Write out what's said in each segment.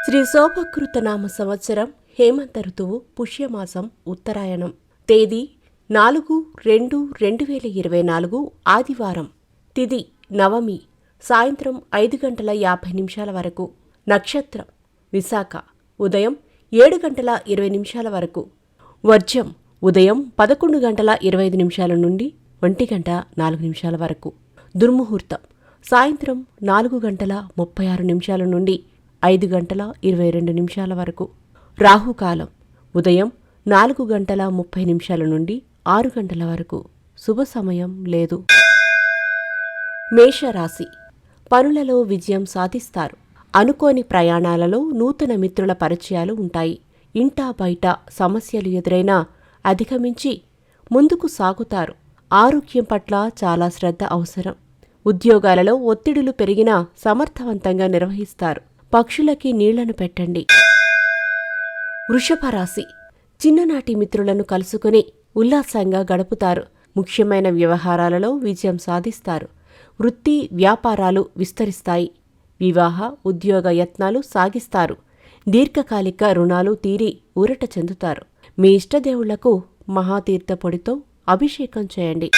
శ్రీ శోభకృత నామ సంవత్సరం హేమంత ఋతువు పుష్యమాసం ఉత్తరాయణం. తేదీ 4/2/2024 ఆదివారం. తిథి నవమి. సాయంత్రం 5:50 వరకు. నక్షత్రం విశాఖ. ఉదయం 7:20 వరకు. వర్జ్యం ఉదయం 11:25 నుండి 1:04 వరకు. దుర్ముహూర్తం సాయంత్రం 4:36 నుండి 5:22 వరకు. రాహుకాలం ఉదయం 4:30 నుండి 6 వరకు. శుభ సమయం లేదు. మేషరాశి. పనులలో విజయం సాధిస్తారు. అనుకోని ప్రయాణాలలో నూతన మిత్రుల పరిచయాలు ఉంటాయి. ఇంటా బయట సమస్యలు ఎదురైనా అధిగమించి ముందుకు సాగుతారు. ఆరోగ్యం పట్ల చాలా శ్రద్ధ అవసరం. ఉద్యోగాలలో ఒత్తిడులు పెరిగినా సమర్థవంతంగా నిర్వహిస్తారు. పక్షులకి నీళ్లను పెట్టండి. వృషభరాశి. చిన్ననాటి మిత్రులను కలుసుకుని ఉల్లాసంగా గడుపుతారు. ముఖ్యమైన వ్యవహారాలలో విజయం సాధిస్తారు. వృత్తి వ్యాపారాలు విస్తరిస్తాయి. వివాహ ఉద్యోగ యత్నాలు సాగిస్తారు. దీర్ఘకాలిక రుణాలు తీరి ఊరట చెందుతారు. మీ ఇష్టదేవుళ్లకు మహాతీర్థ పొడితో అభిషేకం చేయండి.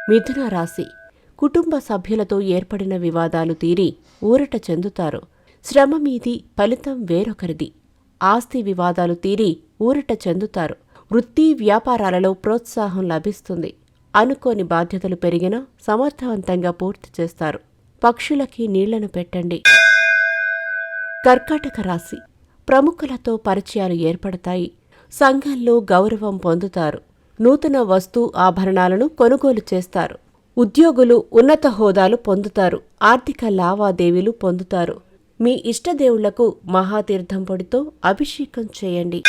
మిథున రాశి. కుటుంబ సభ్యులతో ఏర్పడిన వివాదాలు తీరి ఊరట చెందుతారు. శ్రమ మీది, ఫలితం వేరొకరిది. ఆస్తి వివాదాలు తీరి ఊరట చెందుతారు. వృత్తి వ్యాపారాలలో ప్రోత్సాహం లభిస్తుంది. అనుకోని బాధ్యతలు పెరిగినా సమర్థవంతంగా పూర్తి చేస్తారు. పక్షులకి నీళ్లను పెట్టండి. కర్కాటక రాశి. ప్రముఖులతో పరిచయాలు ఏర్పడతాయి. సంఘంలో గౌరవం పొందుతారు. నూతన వస్తు ఆభరణాలను కొనుగోలు చేస్తారు. ఉద్యోగులు ఉన్నత హోదాలు పొందుతారు. ఆర్థిక లావాదేవీలు పొందుతారు. మీ ఇష్టదేవుళ్లకు మహాతీర్థం పొడితో అభిషేకం చేయండి.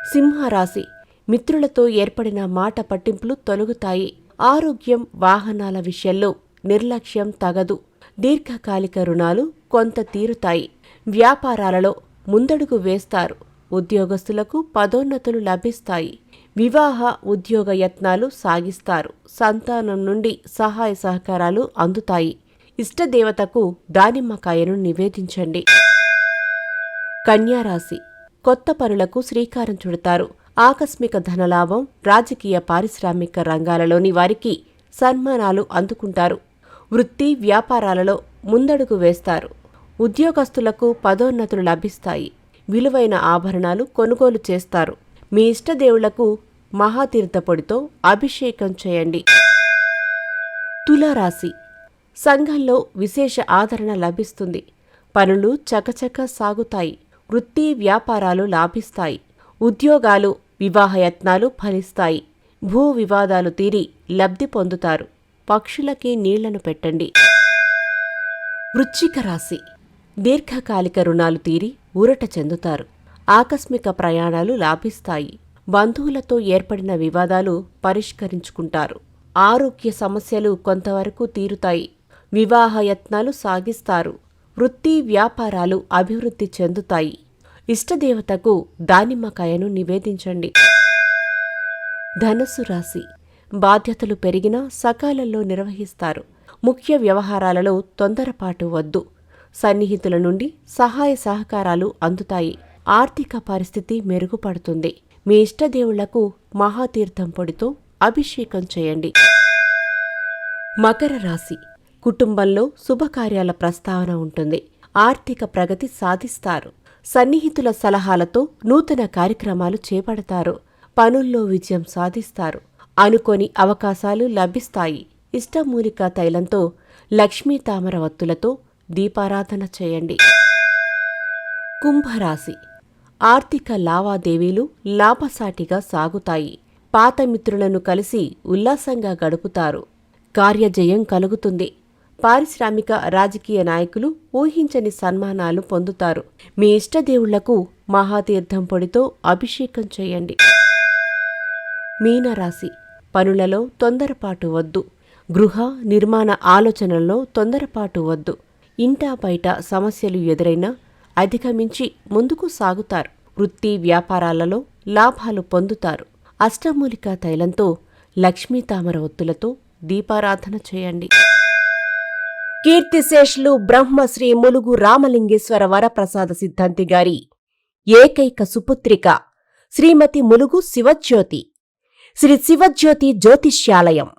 సింహరాశి. మిత్రులతో ఏర్పడిన మాట పట్టింపులు తొలగుతాయి. ఆరోగ్యం వాహనాల విషయంలో నిర్లక్ష్యం తగదు. దీర్ఘకాలిక రుణాలు కొంత తీరుతాయి. వ్యాపారాలలో ముందడుగు వేస్తారు. ఉద్యోగస్తులకు పదోన్నతులు లభిస్తాయి. వివాహ ఉద్యోగ యత్నాలు సాగిస్తారు. సంతానం నుండి సహాయ సహకారాలు అందుతాయి. ఇష్టదేవతకు దానిమ్మకాయను నివేదించండి. కన్యారాశి. కొత్త పనులకు శ్రీకారం చుడతారు. ఆకస్మిక ధనలాభం. రాజకీయ పారిశ్రామిక రంగాలలోని వారికి సన్మానాలు అందుకుంటారు. వృత్తి వ్యాపారాలలో ముందడుగు వేస్తారు. ఉద్యోగస్తులకు పదోన్నతులు లభిస్తాయి. విలువైన ఆభరణాలు కొనుగోలు చేస్తారు. మీ ఇష్టదేవుళ్లకు మహాతీర్థ పొడితో అభిషేకం చేయండి. తులారాశి. సంఘంలో విశేష ఆదరణ లభిస్తుంది. పనులు చకచక సాగుతాయి. వృత్తి వ్యాపారాలు లాభిస్తాయి. ఉద్యోగాలు వివాహయత్నాలు ఫలిస్తాయి. భూ వివాదాలు తీరి లబ్ధి పొందుతారు. పక్షులకి నీళ్లను పెట్టండి. వృశ్చిక రాశి. దీర్ఘకాలిక రుణాలు తీరి ఊరట చెందుతారు. ఆకస్మిక ప్రయాణాలు లాభిస్తాయి. బంధువులతో ఏర్పడిన వివాదాలు పరిష్కరించుకుంటారు. ఆరోగ్య సమస్యలు కొంతవరకు తీరుతాయి. వివాహయత్నాలు సాగిస్తారు. వృత్తి వ్యాపారాలు అభివృద్ధి చెందుతాయి. ఇష్టదేవతకు దానిమ్మకాయను నివేదించండి. ధనుస్సు రాశి. బాధ్యతలు పెరిగినా సకాలంలో నిర్వహిస్తారు. ముఖ్య వ్యవహారాలలో తొందరపాటు వద్దు. సన్నిహితుల నుండి సహాయ సహకారాలు అందుతాయి. ఆర్థిక పరిస్థితి మెరుగుపడుతుంది. మీ ఇష్టదేవుళ్లకు మహాతీర్థం పొడితో అభిషేకం చేయండి. మకర రాశి. కుటుంబంలో శుభకార్యాల ప్రస్తావన ఉంటుంది. ఆర్థిక ప్రగతి సాధిస్తారు. సన్నిహితుల సలహాలతో నూతన కార్యక్రమాలు చేపడతారు. పనుల్లో విజయం సాధిస్తారు. అనుకోని అవకాశాలు లభిస్తాయి. ఇష్టమూలిక తైలంతో లక్ష్మీ తామర వత్తులతో దీపారాధన చేయండి. కుంభరాశి. ఆర్థిక లావాదేవీలు లాభసాటిగా సాగుతాయి. పాత మిత్రులను కలిసి ఉల్లాసంగా గడుపుతారు. కార్యజయం కలుగుతుంది. పారిశ్రామిక రాజకీయ నాయకులు ఊహించని సన్మానాలు పొందుతారు. మీ ఇష్టదేవుళ్లకు మహాతీర్థం పొడితో అభిషేకం చేయండి. మీనరాశి. పనులలో తొందరపాటు వద్దు. గృహ నిర్మాణ ఆలోచనల్లో తొందరపాటు వద్దు. ఇంటా బయట సమస్యలు ఎదురైనా అధిగమించి ముందుకు సాగుతారు. వృత్తి వ్యాపారాలలో లాభాలు పొందుతారు. అష్టమూలికా తైలంతో లక్ష్మీ తామర ఒత్తులతో దీపారాధన చేయండి. కీర్తిశేషులు బ్రహ్మశ్రీ ములుగు రామలింగేశ్వర వరప్రసాద సిద్ధాంతి గారి ఏకైక సుపుత్రిక శ్రీమతి ములుగు శివజ్యోతి, శ్రీ శివజ్యోతి జ్యోతిష్యాలయం.